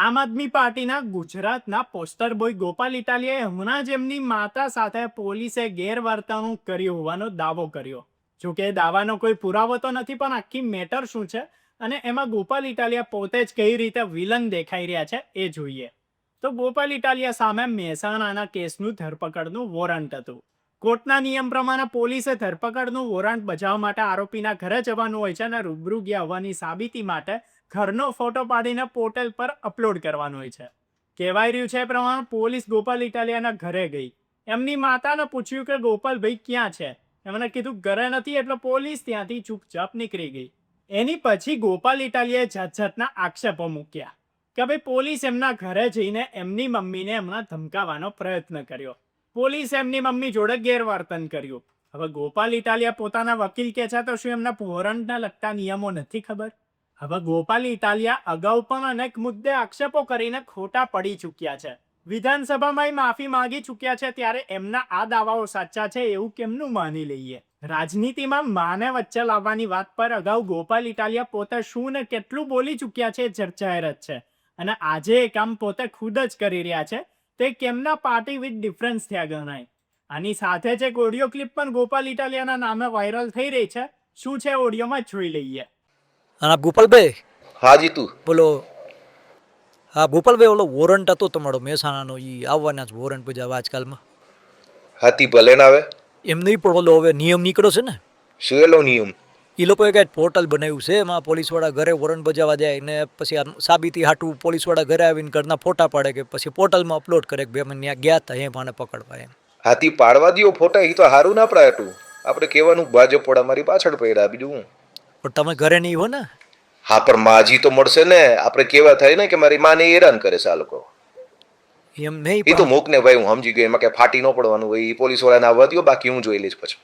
આમ આદમી પાર્ટીના ગુજરાતના પોસ્ટર બોય ગોપાલ ઇટાલિયાએ હમણાં જ એમની માતા સાથે પોલીસે ગેરવર્તણૂક કર્યું હોવાનો દાવો કર્યો. જોકે દાવાનો કોઈ પુરાવો તો નથી, પણ આખી મેટર શું છે અને એમાં ગોપાલ ઇટાલિયા પોતે જ કઈ રીતે વિલન દેખાઈ રહ્યા છે એ જોઈએ. તો ગોપાલ ઇટાલિયા સામે મહેસાણાના કેસનું ધરપકડનું વોરંટ હતું. કોર્ટના નિયમ પ્રમાણે પોલીસે ધરપકડનું વોરંટ બજાવવા માટે આરોપીના ઘરે જવાનું હોય છે અને રૂબરૂ ગયા હોવાની સાબિતી માટે ઘરનો ફોટો પાડીને પોર્ટલ પર અપલોડ કરવાનું હોય છે. કહેવાય રહ્યું છે એ પ્રમાણે પોલીસ ગોપાલ ઇટાલિયાના ઘરે ગઈ. એમની માતાને પૂછ્યું કે ગોપાલભાઈ ક્યાં છે. એમણે કીધું ઘરે નથી, એટલે પોલીસ ત્યાંથી ચૂપચાપ નીકળી ગઈ. એની પછી ગોપાલ ઇટાલિયાએ જાત જાતના આક્ષેપો મૂક્યા કે ભાઈ પોલીસ એમના ઘરે જઈને એમની મમ્મીને એમના ધમકાવવાનો પ્રયત્ન કર્યો. પોલીસ એમની મમ્મી જોડે ગેરવર્તન કર્યું. હવે ગોપાલ ઇટાલિયા પોતાના વકીલ કે છે, તો શું એમના વોરંટના લગતા નિયમો નથી ખબર? હવે ગોપાલ ઇટાલિયા અગાઉ પણ અનેક મુદ્દે આક્ષેપો કરીને ખોટા પડી ચૂક્યા છે. વિધાનસભામાં માફી માંગી ચૂક્યા છે, ત્યારે એમના આ દાવાઓ સાચા છે એવું કેમનું માની લઈએ? રાજનીતિમાં માને વચ્ચે લાવવાની વાત પર અગાઉ ગોપાલ ઇટાલિયા પોતે શું ને કેટલું બોલી ચૂક્યા છે એ ચર્ચાએ છે. અને આજે એ કામ પોતે ખુદ જ કરી રહ્યા છે. તે કેમના પાર્ટી વિથ ડિફરન્સ થયા ગણાય. આની સાથે જ એક ઓડિયો ક્લિપ પણ ગોપાલ ઇટાલિયાના નામે વાયરલ થઈ રહી છે. શું છે ઓડિયોમાં જોઈ લઈએ. હા ગોપાલભાઈ. હા જીતુ બોલો. હા ગોપાલભાઈ, ઓલો વોરંટ હતો તમારો મહેસાણાનો, એ આવવાના જ વોરંટ બજાવવા આજકાલમાં. હાથી ભલે ના આવે. એમ નહીં, પણ ઓલો હવે નિયમ નીકળ્યો છે ને, શું એલો નિયમ? એ લોકોએ કાંઈ પોર્ટલ બનાવ્યું છે, એમાં પોલીસવાળા ઘરે વોરંટ બજાવવા જાય ને પછી આ સાબિતી હાટું પોલીસવાળા ઘરે આવીને ઘરના ફોટા પાડે કે પછી પોર્ટલમાં અપલોડ કરે કે ભાઈ અમે ત્યાં ગયા હતા એમ આને પકડવા એમ. હાથી પાડવા દ્યો ફોટા, એ તો હારું ના પડાયું. આપણે કહેવાનું ભાજપ પોડા મારી પાછળ પડ્યા, બીજું હું. પણ તમે ઘરે નહીં હો ને. હા પણ માજી તો મળશે ને. આપણે કેવા થાય ને કે મારી માને હેરાન કરે છે આ લોકો. એમ નહીં, એ તો મૂક ને ભાઈ, હું સમજી ગયો. એમાં કઈ ફાટી ન પડવાનું હોય. એ પોલીસ વાળાને આવવા દ્યો, બાકી હું જોઈ લઈશ પછી.